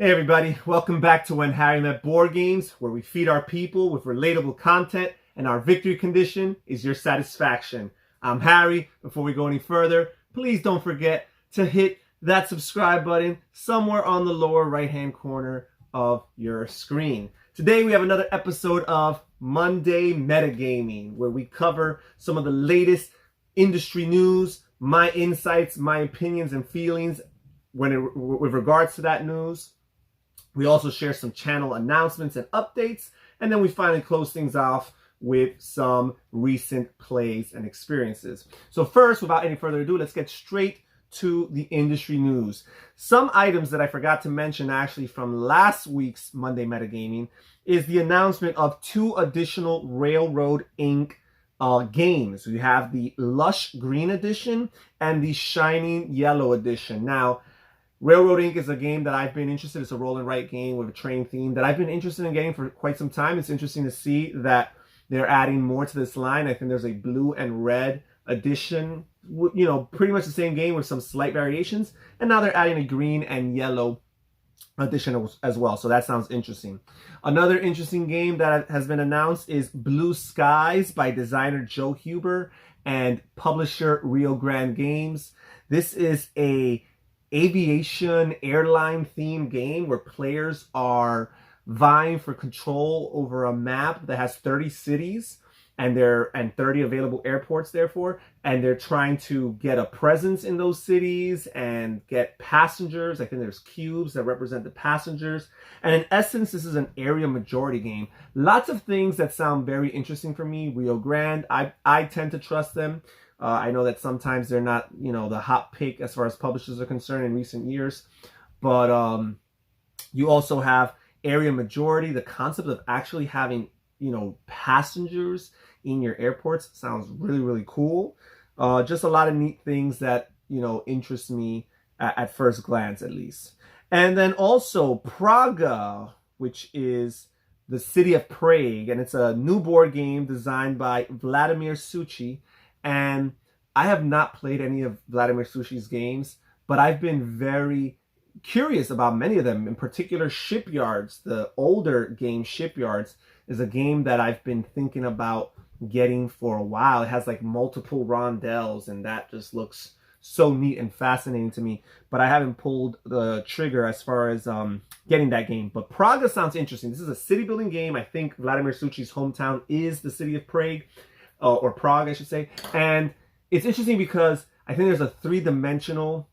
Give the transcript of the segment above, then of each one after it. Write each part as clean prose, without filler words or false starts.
Hey everybody, welcome back to When Harry Met Board Games, where we feed our people with relatable content and our victory condition is your satisfaction. I'm Harry. Before we go any further, please don't forget to hit that subscribe button somewhere on the lower right hand corner of your screen. Today we have another episode of Monday Metagaming, where we cover some of the latest industry news, my insights, my opinions and feelings with regards to that news. We also share some channel announcements and updates, and then we finally close things off with some recent plays and experiences. So first, without any further ado, let's get straight to the industry news. Some items that I forgot to mention actually from last week's Monday Metagaming is the announcement of 2 additional Railroad Inc. Games. We have the Lush Green Edition and the Shining Yellow Edition. Now, Railroad Inc. is a game that I've been interested in. It's a roll and write game with a train theme that I've been interested in getting for quite some time. It's interesting to see that they're adding more to this line. I think there's a blue and red edition, you know, pretty much the same game with some slight variations. And now they're adding a green and yellow edition as well. So that sounds interesting. Another interesting game that has been announced is Blue Skies by designer Joe Huber and publisher Rio Grande Games. This is a aviation airline themed game where players are vying for control over a map that has 30 cities and 30 available airports, therefore, and they're trying to get a presence in those cities and get passengers. I think there's cubes that represent the passengers, and in essence this is an area majority game. Lots of things that sound very interesting for me. Rio Grande, I tend to trust them. I know that sometimes they're not, you know, the hot pick as far as publishers are concerned in recent years. But you also have area majority. The concept of actually having, you know, passengers in your airports sounds really, really cool. Just a lot of neat things that, you know, interest me at first glance, at least. And then also Praga, which is the city of Prague. And it's a new board game designed by Vladimir Suchy. And I have not played any of Vladimir Suchy's games, but I've been very curious about many of them. In particular, Shipyards, the older game Shipyards, is a game that I've been thinking about getting for a while. It has like multiple rondels, and that just looks so neat and fascinating to me. But I haven't pulled the trigger as far as getting that game. But Praga sounds interesting. This is a city building game. I think Vladimir Suchy's hometown is the city of Prague. Or Prague, I should say. And it's interesting because I think there's a 3-dimensional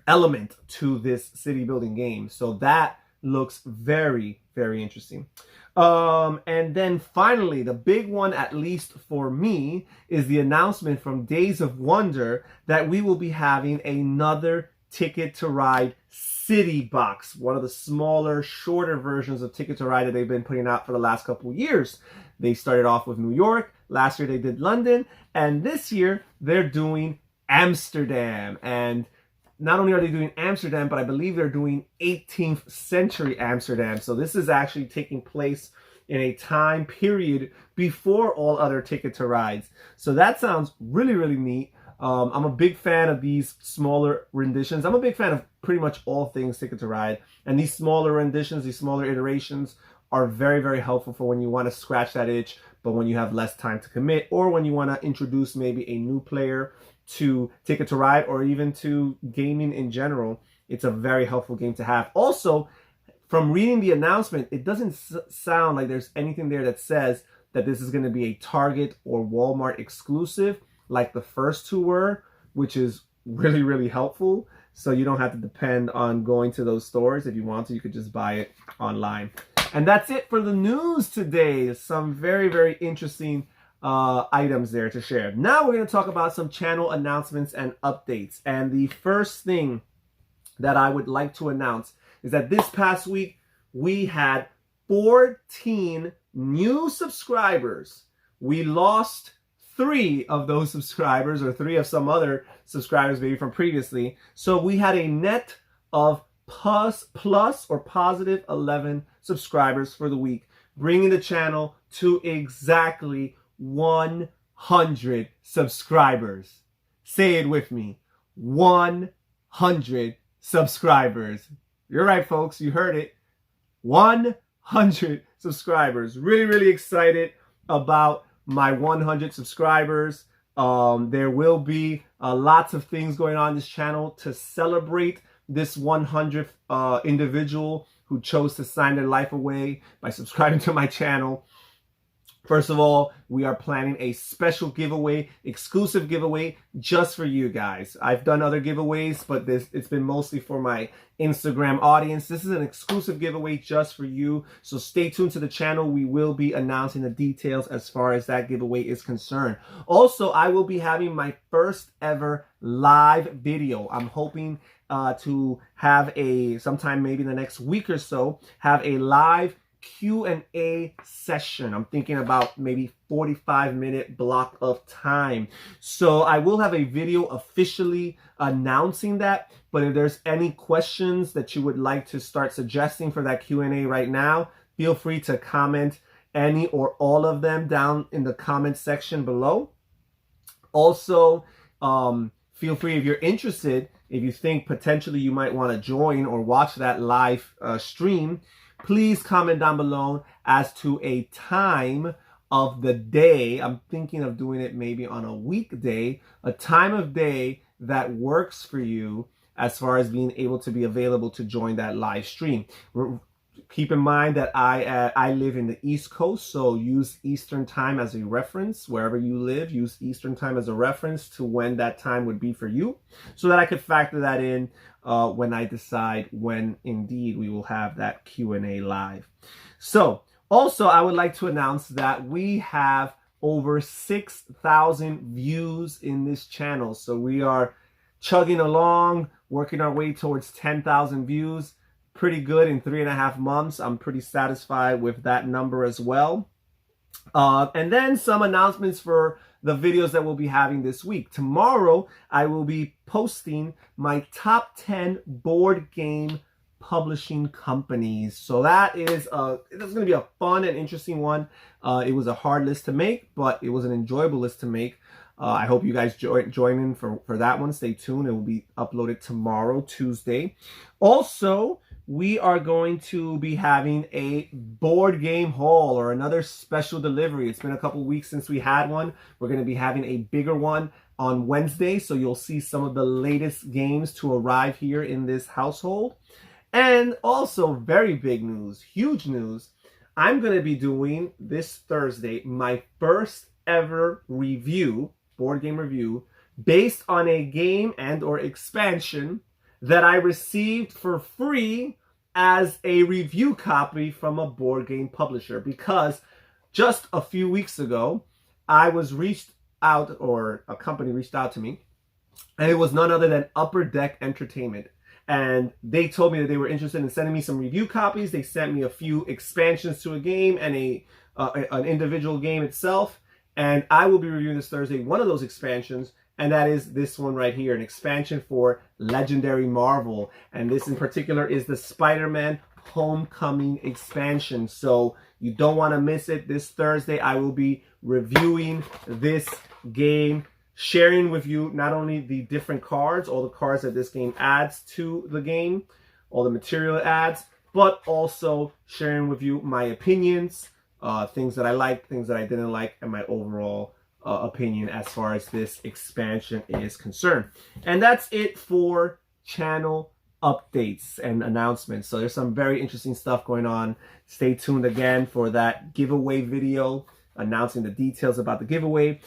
element to this city building game. So that looks very, very interesting. And then finally, the big one, at least for me, is the announcement from Days of Wonder that we will be having another Ticket to Ride City Box, one of the smaller, shorter versions of Ticket to Ride that they've been putting out for the last couple of years. They started off with New York. Last year they did London, and this year they're doing Amsterdam. And not only are they doing Amsterdam, but I believe they're doing 18th century Amsterdam. So this is actually taking place in a time period before all other Ticket to Rides. So that sounds really, really neat. I'm a big fan of these smaller renditions. I'm a big fan of pretty much all things Ticket to Ride. And these smaller renditions, these smaller iterations are very, very helpful for when you want to scratch that itch, but when you have less time to commit, or when you want to introduce maybe a new player to Ticket to Ride, or even to gaming in general. It's a very helpful game to have. Also, from reading the announcement, it doesn't sound like there's anything there that says that this is going to be a Target or Walmart exclusive like the first 2 were, which is really, really helpful. So you don't have to depend on going to those stores. If you want to, you could just buy it online. And that's it for the news today. Some very, very interesting items there to share. Now we're going to talk about some channel announcements and updates. And the first thing that I would like to announce is that this past week we had 14 new subscribers. We lost 3 of those subscribers, or 3 of some other subscribers maybe from previously. So we had a net of plus or positive 11 subscribers for the week, bringing the channel to exactly 100 subscribers. Say it with me. 100 subscribers. You're right, folks. You heard it. 100 subscribers. Really, really excited about my 100 subscribers. There will be lots of things going on this channel to celebrate this 100th individual who chose to sign their life away by subscribing to my channel. First of all, we are planning a special giveaway, exclusive giveaway just for you guys. I've done other giveaways, but it's been mostly for my Instagram audience. This is an exclusive giveaway just for you. So stay tuned to the channel. We will be announcing the details as far as that giveaway is concerned. Also, I will be having my first ever live video. I'm hoping to have sometime maybe in the next week or so, have a live Q&A session. I'm thinking about maybe 45-minute block of time. So I will have a video officially announcing that, but if there's any questions that you would like to start suggesting for that Q&A right now, feel free to comment any or all of them down in the comment section below. Also, feel free, if you're interested, if you think potentially you might want to join or watch that live stream, please comment down below as to a time of the day. I'm thinking of doing it maybe on a weekday, a time of day that works for you as far as being able to be available to join that live stream. Keep in mind that I live in the East Coast, so use Eastern time as a reference. Wherever you live, use Eastern time as a reference to when that time would be for you, so that I could factor that in when I decide when indeed we will have that Q&A live. So also, I would like to announce that we have over 6,000 views in this channel. So we are chugging along, working our way towards 10,000 views. Pretty good in 3.5 months. I'm pretty satisfied with that number as well. And then some announcements for the videos that we'll be having this week. Tomorrow, I will be posting my top 10 board game publishing companies. So that is it's going to be a fun and interesting one. It was a hard list to make, but it was an enjoyable list to make. I hope you guys join in for that one. Stay tuned. It will be uploaded tomorrow, Tuesday. Also, we are going to be having a board game haul or another special delivery. It's been a couple weeks since we had one. We're going to be having a bigger one on Wednesday, so you'll see some of the latest games to arrive here in this household. And also, very big news, huge news, I'm going to be doing this Thursday my first ever review, board game review, based on a game and or expansion that I received for free as a review copy from a board game publisher, because just a few weeks ago, I was reached out, or a company reached out to me, and it was none other than Upper Deck Entertainment. And they told me that they were interested in sending me some review copies. They sent me a few expansions to a game and an individual game itself. And I will be reviewing this Thursday one of those expansions, and that is this one right here, an expansion for Legendary Marvel. And this in particular is the Spider-Man Homecoming expansion. So you don't want to miss it. This Thursday, I will be reviewing this game, sharing with you not only the different cards, all the cards that this game adds to the game, all the material it adds, but also sharing with you my opinions, things that I liked, things that I didn't like, and my overall opinion as far as this expansion is concerned. And that's it for channel updates and announcements. So there's some very interesting stuff going on. Stay tuned again for that giveaway video announcing the details about the giveaway.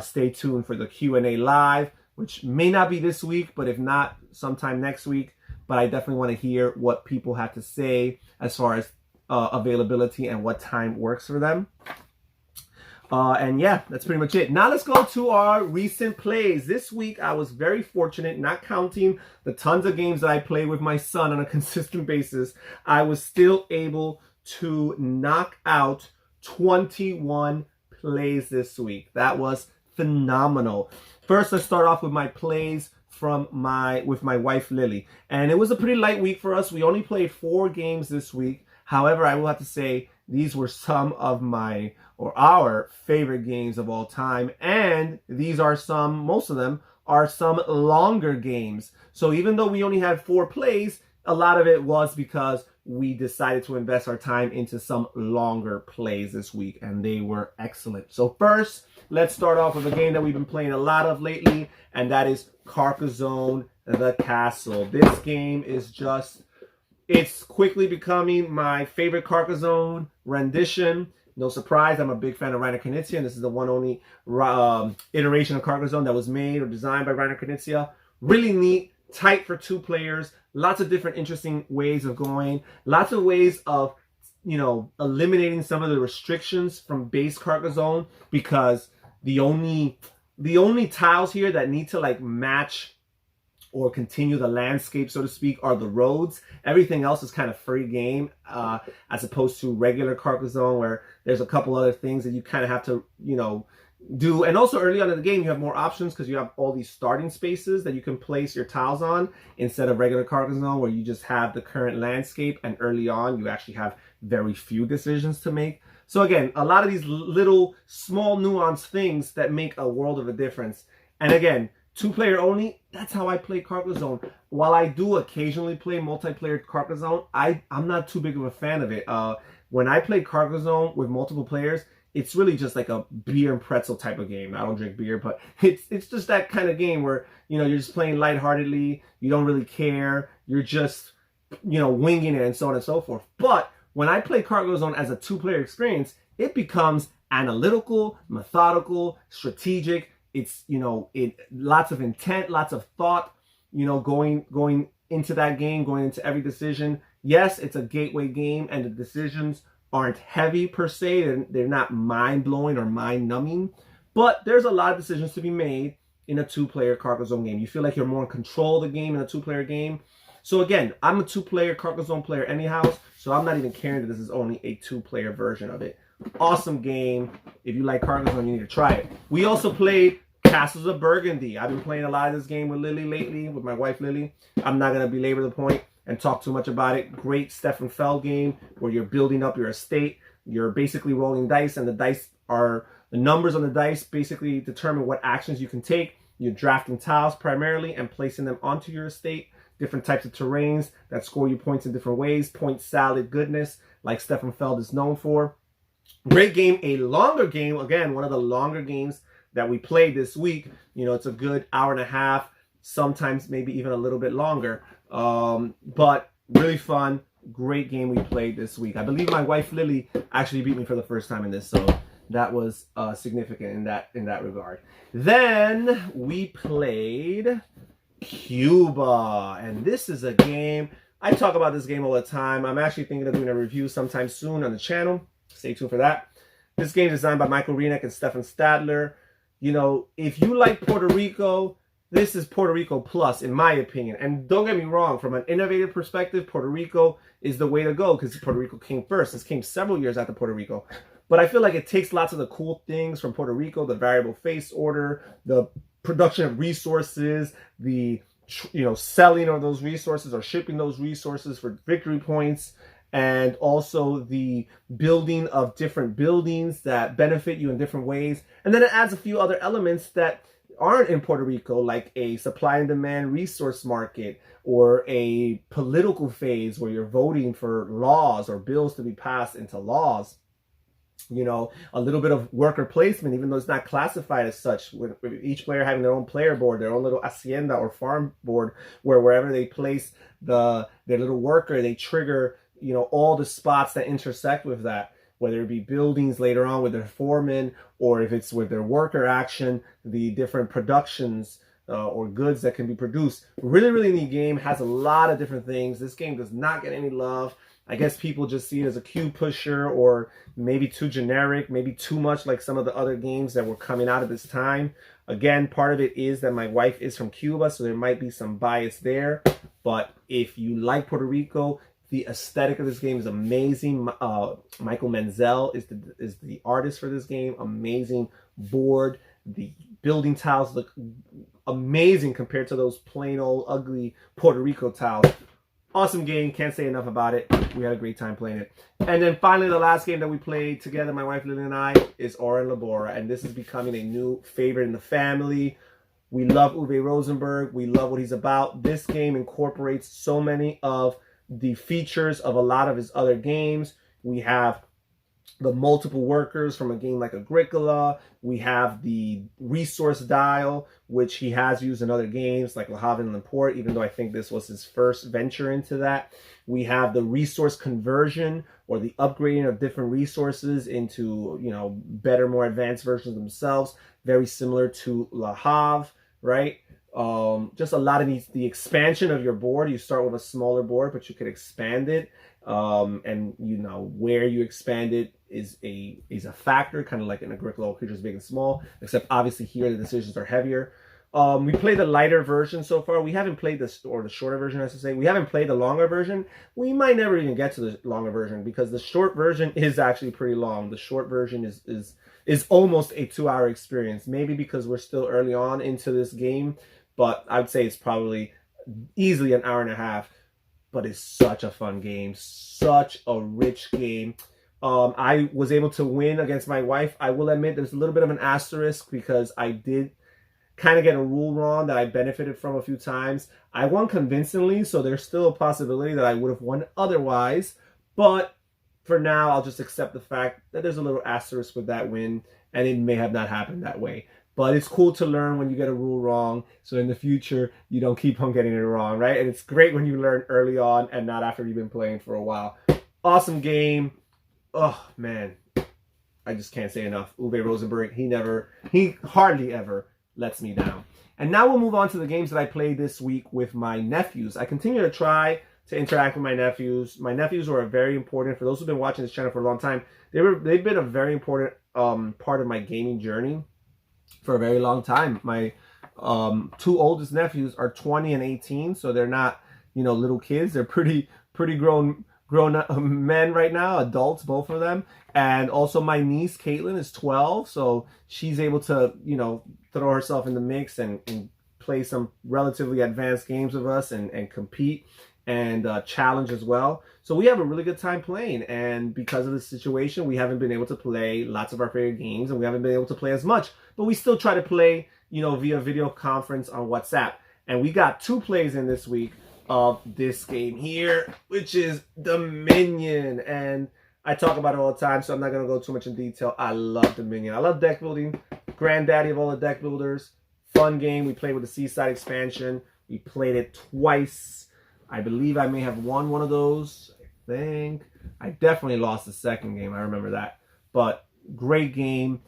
Stay tuned for the Q&A live, which may not be this week, but if not, sometime next week. But I definitely want to hear what people have to say as far as availability and what time works for them. And yeah, that's pretty much it. Now let's go to our recent plays. This week, I was very fortunate, not counting the tons of games that I play with my son on a consistent basis. I was still able to knock out 21 plays this week. That was phenomenal. First, let's start off with my plays with my wife Lily. And it was a pretty light week for us. We only played 4 games this week. However, I will have to say these were some of our favorite games of all time. And these are most of them are some longer games. So even though we only had 4 plays, a lot of it was because we decided to invest our time into some longer plays this week, and they were excellent. So first, let's start off with a game that we've been playing a lot of lately, and that is Carcassonne The Castle. This game is just, it's quickly becoming my favorite Carcassonne rendition. No surprise, I'm a big fan of Rainer Knizia, and this is the one only iteration of Carcassonne that was made or designed by Rainer Knizia. Really neat, tight for 2 players, lots of different interesting ways of going, lots of ways of, you know, eliminating some of the restrictions from base Carcassonne, because the only tiles here that need to like match or continue the landscape, so to speak, are the roads. Everything else is kind of free game, as opposed to regular Carcassonne, where there's a couple other things that you kind of have to, you know, do. And also early on in the game, you have more options because you have all these starting spaces that you can place your tiles on, instead of regular Carcassonne where you just have the current landscape, and early on you actually have very few decisions to make. So again, a lot of these little small nuanced things that make a world of a difference. And again, 2-player only, that's how I play Carcassonne. While I do occasionally play multiplayer Carcassonne, I'm not too big of a fan of it. When I play Carcassonne with multiple players, it's really just like a beer and pretzel type of game. I don't drink beer, but it's just that kind of game where, you know, you're just playing lightheartedly, you don't really care, you're just, you know, winging it and so on and so forth. But when I play Carcassonne as a 2-player experience, it becomes analytical, methodical, strategic. It's, you know, lots of intent, lots of thought, you know, going into that game, going into every decision. Yes, it's a gateway game, and the decisions aren't heavy per se. They're not mind-blowing or mind-numbing, but there's a lot of decisions to be made in a 2-player Carcassonne game. You feel like you're more in control of the game in a 2-player game. So again, I'm a 2-player Carcassonne player anyhow, so I'm not even caring that this is only a 2-player version of it. Awesome game. If you like Carcassonne, you need to try it. We also played Castles of Burgundy. I've been playing a lot of this game with Lily lately, with my wife Lily. I'm not going to belabor the point and talk too much about it. Great Stefan Feld game where you're building up your estate. You're basically rolling dice, and the numbers on the dice basically determine what actions you can take. You're drafting tiles primarily and placing them onto your estate. Different types of terrains that score you points in different ways. Point salad goodness, like Stefan Feld is known for. Great game, a longer game. Again, one of the longer games that we played this week. You know, it's a good hour and a half, sometimes maybe even a little bit longer. But really fun, great game we played this week. I believe my wife Lily actually beat me for the first time in this, so that was significant in that regard. Then we played Cuba, and this is a game, I talk about this game all the time. I'm actually thinking of doing a review sometime soon on the channel. Stay tuned for that. This game is designed by Michael Rieneck and Stefan Stadler. You know, if you like Puerto Rico, this is Puerto Rico plus, in my opinion. And don't get me wrong, from an innovative perspective, Puerto Rico is the way to go because Puerto Rico came first. This came several years after Puerto Rico. But I feel like it takes lots of the cool things from Puerto Rico, the variable face order, the production of resources, the, you know, selling of those resources or shipping those resources for victory points, and also the building of different buildings that benefit you in different ways. And then it adds a few other elements that aren't in Puerto Rico, like a supply and demand resource market, or a political phase where you're voting for laws or bills to be passed into laws. You know, a little bit of worker placement, even though it's not classified as such, with each player having their own player board, their own little hacienda or farm board, where wherever they place their little worker, they trigger, you know, all the spots that intersect with that, whether it be buildings later on with their foreman, or if it's with their worker action, the different productions or goods that can be produced. Really, really neat game. Has a lot of different things. This game does not get any love. I guess people just see it as a cube pusher, or maybe too generic, maybe too much like some of the other games that were coming out at this time. Again, part of it is that my wife is from Cuba, so there might be some bias there. But if you like Puerto Rico, the aesthetic of this game is amazing. Michael Menzel is the artist for this game. Amazing board. The building tiles look amazing compared to those plain old ugly Puerto Rico tiles. Awesome game. Can't say enough about it. We had a great time playing it. And then finally, the last game that we played together, my wife Lily and I, is Oren Labora. And this is becoming a new favorite in the family. We love Uwe Rosenberg. We love what he's about. This game incorporates so many of the features of a lot of his other games. We have the multiple workers from a game like Agricola. We have the resource dial, which he has used in other games like Le Havre and Lamport, even though I think this was his first venture into that. We have the resource conversion, or the upgrading of different resources into, you know, better, more advanced versions of themselves. Very similar to Le Havre, right? Just a lot of the expansion of your board. You start with a smaller board, but you could expand it. And you know, where you expand it is a factor, kind of like in Agricola, creatures big and small, except obviously here the decisions are heavier. We played the lighter version so far. We haven't played the shorter version, I should say. We haven't played the longer version. We might never even get to the longer version, because the short version is actually pretty long. The short version is almost a 2-hour experience, maybe because we're still early on into this game, but I'd say it's probably easily an hour and a half. But it's such a fun game, such a rich game. I was able to win against my wife. I will admit there's a little bit of an asterisk, because I did kind of get a rule wrong that I benefited from a few times. I won convincingly, so there's still a possibility that I would have won otherwise. But for now, I'll just accept the fact that there's a little asterisk with that win, and it may have not happened that way. But it's cool to learn when you get a rule wrong, so in the future, you don't keep on getting it wrong, right? And it's great when you learn early on and not after you've been playing for a while. Awesome game. Oh, man. I just can't say enough. Uwe Rosenberg, he hardly ever lets me down. And now we'll move on to the games that I played this week with my nephews. I continue to try to interact with my nephews. My nephews were very important. For those who've been watching this channel for a long time, they've been a very important part of my gaming journey for a very long time. My two oldest nephews are 20 and 18, so they're not, you know, little kids. They're pretty grown men right now, adults, both of them. And also my niece Caitlin is 12, so she's able to, you know, throw herself in the mix and play some relatively advanced games with us and compete and challenge as well. So we have a really good time playing, and because of the situation, we haven't been able to play lots of our favorite games, and we haven't been able to play as much, but we still try to play, you know, via video conference on WhatsApp. And we got 2 plays in this week of this game here, which is Dominion. And I talk about it all the time, so I'm not going to go too much in detail. I love Dominion. I love deck building. Granddaddy of all the deck builders. Fun game. We played with the Seaside expansion. We played it twice. I believe I may have won one of those. I think. I definitely lost the second game. I remember that. But great game.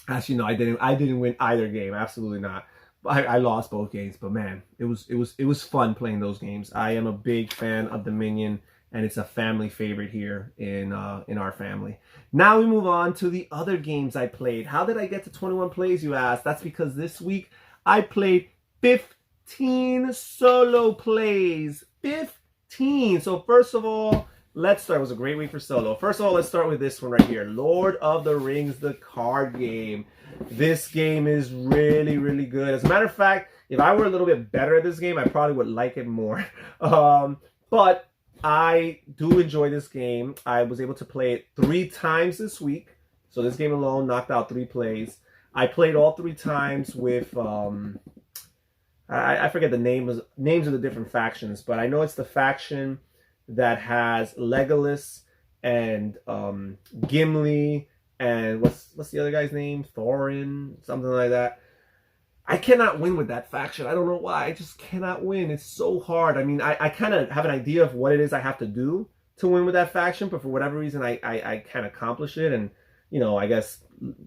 Actually, no, I didn't win either game. Absolutely not. I lost both games, but man, it was fun playing those games. I am a big fan of Dominion, and it's a family favorite here in our family. Now we move on to the other games I played. How did I get to 21 plays, you ask? That's because this week I played 15 solo plays. 15. So first of all, let's start. It was a great week for solo. First of all, let's start with this one right here. Lord of the Rings, the card game. This game is really, really good. As a matter of fact, if I were a little bit better at this game, I probably would like it more. But I do enjoy this game. I was able to play it 3 times this week. So this game alone knocked out 3 plays. I played all 3 times with, I forget the names of the different factions, but I know it's the faction that has Legolas and Gimli and what's the other guy's name? Thorin, something like that. I cannot win with that faction. I don't know why. I just cannot win. It's so hard. I mean, I kind of have an idea of what it is I have to do to win with that faction, but for whatever reason, I can't accomplish it. And, you know, I guess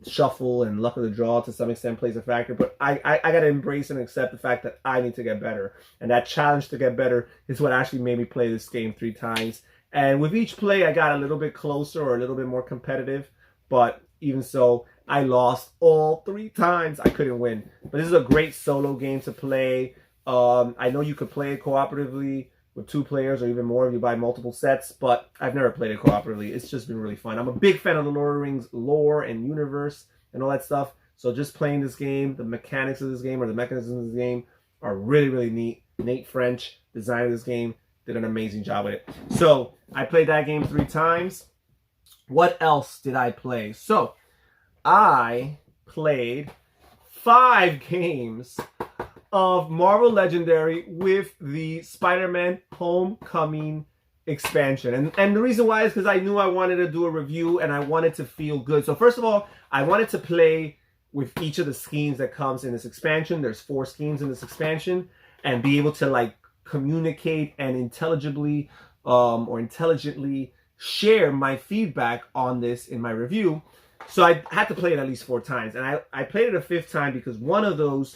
shuffle and luck of the draw to some extent plays a factor. But I got to embrace and accept the fact that I need to get better. And that challenge to get better is what actually made me play this game 3 times. And with each play, I got a little bit closer or a little bit more competitive. But even so, I lost all 3 times. I couldn't win. But this is a great solo game to play. I know you could play it cooperatively with 2 players or even more if you buy multiple sets, but I've never played it cooperatively. It's just been really fun. I'm a big fan of the Lord of the Rings lore and universe and all that stuff. So just playing this game, the mechanics of this game or the mechanisms of this game are really, really neat. Nate French, designer of this game, did an amazing job with it. So I played that game 3 times. What else did I play? So I played 5 games of Marvel Legendary with the Spider-Man Homecoming expansion. And the reason why is because I knew I wanted to do a review and I wanted to feel good. So first of all, I wanted to play with each of the schemes that comes in this expansion. There's 4 schemes in this expansion, and be able to like communicate and intelligently or intelligently share my feedback on this in my review. So I had to play it at least 4 times, and I played it a 5th time because one of those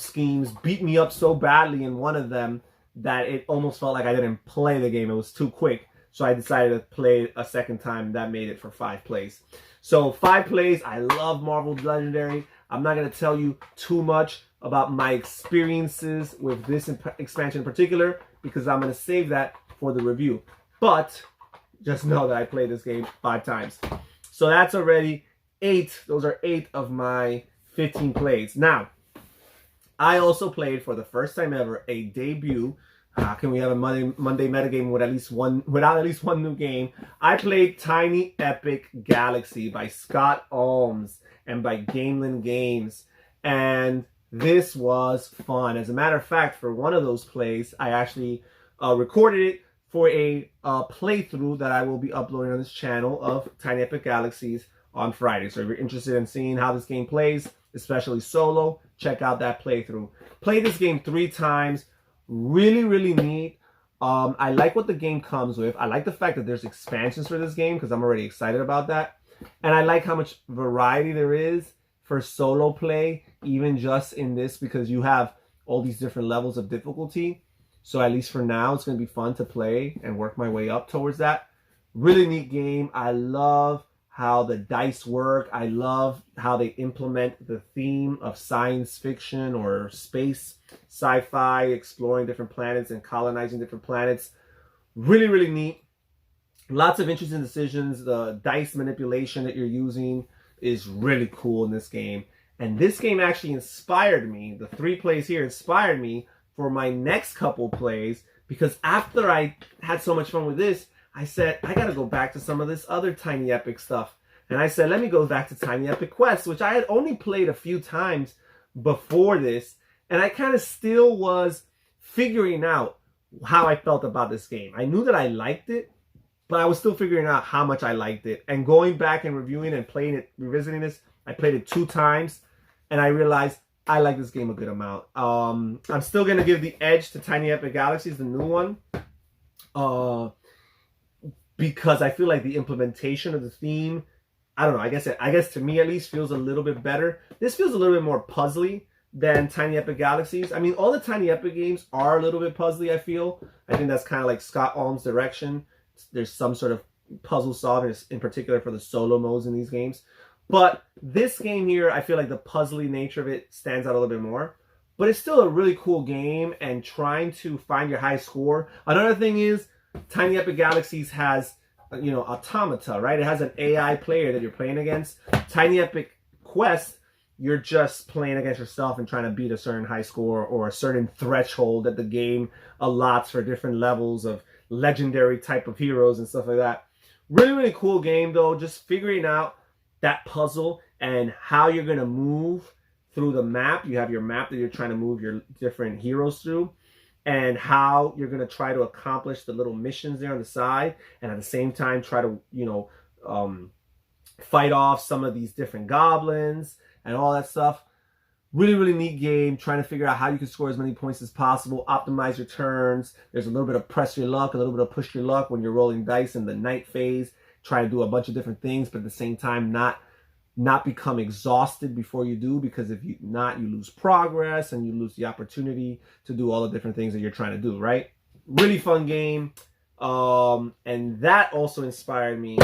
schemes beat me up so badly in one of them that it almost felt like I didn't play the game. It was too quick. So I decided to play a 2nd time. That made it for 5 plays. So 5 plays. I love Marvel Legendary. I'm not going to tell you too much about my experiences with this expansion in particular because I'm going to save that for the review. But just know that I played this game 5 times. So that's already 8. Those are 8 of my 15 plays. Now, I also played for the first time ever a debut. How can we have a Monday metagame without at least one new game? I played Tiny Epic Galaxy by Scott Alms and by Gamelin Games. And this was fun. As a matter of fact, for one of those plays, I actually recorded it for a playthrough that I will be uploading on this channel of Tiny Epic Galaxies on Friday. So if you're interested in seeing how this game plays, especially solo, check out that playthrough. Played this game 3 times. Really, really neat. I like what the game comes with. I like the fact that there's expansions for this game because I'm already excited about that. And I like how much variety there is for solo play, even just in this, because you have all these different levels of difficulty. So at least for now, it's going to be fun to play and work my way up towards that. Really neat game. I love how the dice work. I love how they implement the theme of science fiction or space, sci-fi, exploring different planets and colonizing different planets. Really, really neat. Lots of interesting decisions. The dice manipulation that you're using is really cool in this game. And this game actually inspired me. The 3 plays here inspired me for my next couple plays, because after I had so much fun with this, I said, I got to go back to some of this other Tiny Epic stuff. And I said, let me go back to Tiny Epic Quest, which I had only played a few times before this. And I kind of still was figuring out how I felt about this game. I knew that I liked it, but I was still figuring out how much I liked it. And going back and reviewing and playing it, revisiting this, I played it 2 times. And I realized I like this game a good amount. I'm still going to give the edge to Tiny Epic Galaxies, the new one. Because I feel like the implementation of the theme, I don't know, I guess to me at least feels a little bit better. This feels a little bit more puzzly than Tiny Epic Galaxies. I mean, all the Tiny Epic games are a little bit puzzly, I feel. I think that's kind of like Scott Alm's direction. There's some sort of puzzle solving, in particular for the solo modes in these games. But this game here, I feel like the puzzly nature of it stands out a little bit more. But it's still a really cool game, and trying to find your high score. Another thing is, Tiny Epic Galaxies has, you know, automata, right? It has an AI player that you're playing against. Tiny Epic Quest, you're just playing against yourself and trying to beat a certain high score or a certain threshold that the game allots for different levels of legendary type of heroes and stuff like that. Really, really cool game, though. Just figuring out that puzzle and how you're going to move through the map. You have your map that you're trying to move your different heroes through, and how you're going to try to accomplish the little missions there on the side, and at the same time try to, you know, fight off some of these different goblins and all that stuff. Really, really neat game, trying to figure out how you can score as many points as possible, optimize your turns. There's a little bit of press your luck, a little bit of push your luck when you're rolling dice in the night phase, try to do a bunch of different things, but at the same time not become exhausted before you do, because if you not, you lose progress and you lose the opportunity to do all the different things that you're trying to do, right? Really fun game. And that also inspired me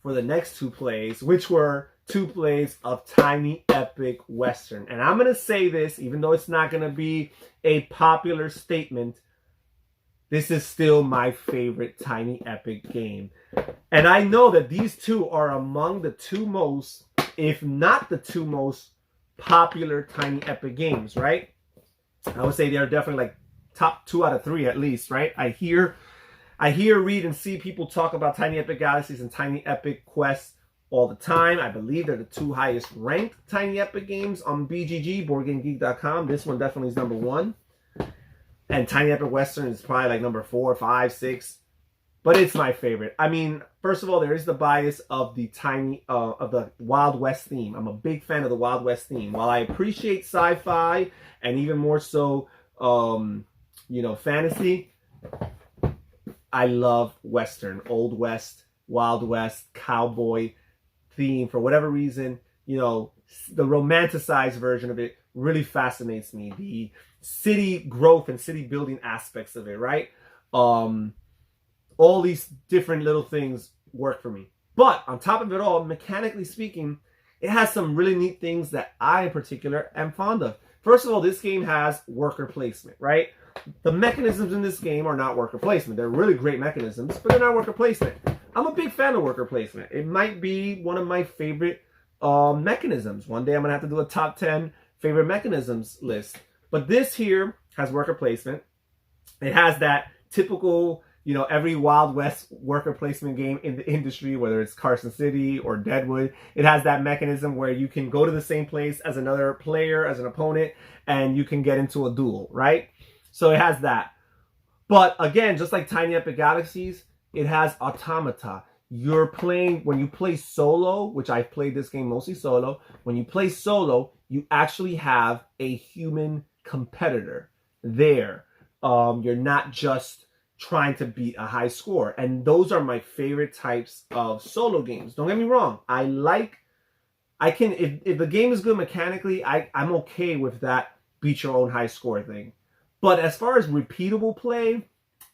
for the next 2 plays, which were 2 plays of Tiny Epic Western. And I'm going to say this, even though it's not going to be a popular statement, this is still my favorite Tiny Epic game. And I know that these 2 are among the 2 most, if not the 2 most popular Tiny Epic games, right? I would say they're definitely like top 2 out of 3 at least, right? I hear, read, and see people talk about Tiny Epic Galaxies and Tiny Epic Quest all the time. I believe they're the 2 highest ranked Tiny Epic games on BGG, BoardGameGeek.com. This one definitely is number 1. And Tiny Epic Western is probably like number 4, 5, 6. But it's my favorite. I mean, first of all, there is the bias of the of the Wild West theme. I'm a big fan of the Wild West theme. While I appreciate sci-fi and even more so, fantasy, I love Western, Old West, Wild West, cowboy theme. For whatever reason, the romanticized version of it really fascinates me. The city growth and city building aspects of it, right? All these different little things work for me. But on top of it all, mechanically speaking, it has some really neat things that I in particular am fond of. First of all, this game has worker placement, right? The mechanisms in this game are not worker placement. They're really great mechanisms, but they're not worker placement. I'm a big fan of worker placement. It might be one of my favorite mechanisms. One day I'm going to have to do a top 10 favorite mechanisms list. But this here has worker placement. It has that typical, every Wild West worker placement game in the industry, whether it's Carson City or Deadwood, it has that mechanism where you can go to the same place as another player, as an opponent, and you can get into a duel, right? So it has that. But again, just like Tiny Epic Galaxies, it has automata. You're playing, when you play solo, which I've played this game mostly solo, when you play solo, you actually have a human competitor there. You're not just trying to beat a high score. And those are my favorite types of solo games. Don't get me wrong. If the game is good mechanically, I'm okay with that beat your own high score thing. But as far as repeatable play,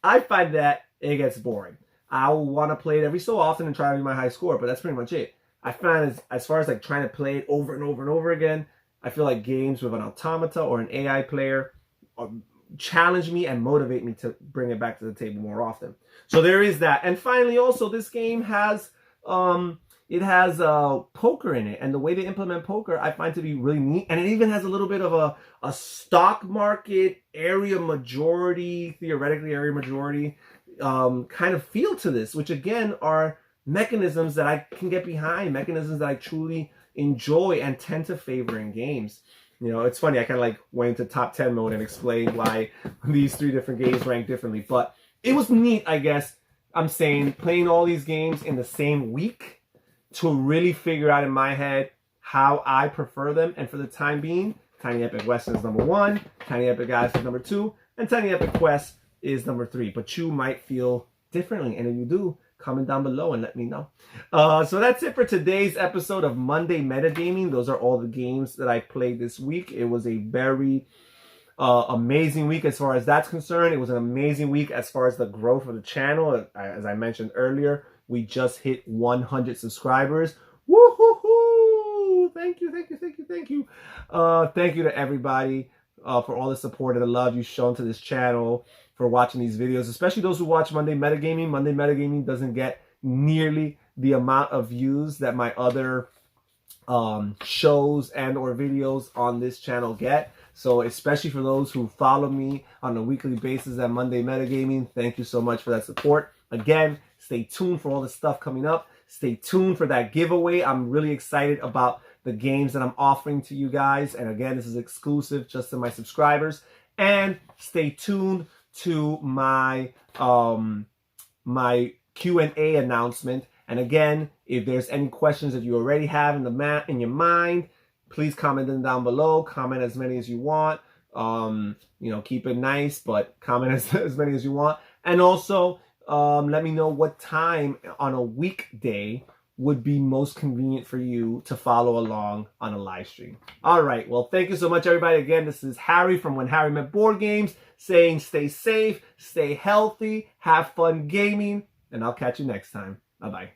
I find that it gets boring. I'll want to play it every so often and try to be my high score, but that's pretty much it. I find as far as like trying to play it over and over and over again, I feel like games with an automata or an AI player challenge me and motivate me to bring it back to the table more often. So there is that. And finally, also, this game has poker in it, and the way they implement poker I find to be really neat. And it even has a little bit of a stock market area majority, theoretically area majority kind of feel to this, which again are mechanisms that I can get behind, mechanisms that I truly enjoy and tend to favor in games. It's funny, I kind of like went into top 10 mode and explained why these 3 different games rank differently. But it was neat, I guess, I'm saying, playing all these games in the same week to really figure out in my head how I prefer them. And for the time being, Tiny Epic Western is number 1, Tiny Epic Guys is number 2, and Tiny Epic Quest is number 3. But you might feel differently, and if you do, comment down below and let me know. So that's it for today's episode of Monday Metagaming. Those are all the games that I played this week. It was a very amazing week as far as that's concerned. It was an amazing week as far as the growth of the channel. As I mentioned earlier, we just hit 100 subscribers. Woo-hoo-hoo! Thank you, thank you, thank you, thank you. Thank you to everybody for all the support and the love you've shown to this channel, for watching these videos, especially those who watch Monday Metagaming. Monday Metagaming doesn't get nearly the amount of views that my other shows and or videos on this channel get. So especially for those who follow me on a weekly basis at Monday Metagaming, thank you so much for that support. Again, stay tuned for all the stuff coming up. Stay tuned for that giveaway. I'm really excited about the games that I'm offering to you guys. And again, this is exclusive just to my subscribers. And stay tuned to my my Q&A announcement. And again, if there's any questions that you already have in your mind, please comment them down below. Comment as many as you want. Keep it nice, but comment as many as you want. And also, let me know what time on a weekday would be most convenient for you to follow along on a live stream. All right. Well, thank you so much, everybody. Again, this is Harry from When Harry Met Board Games saying stay safe, stay healthy, have fun gaming, and I'll catch you next time. Bye-bye.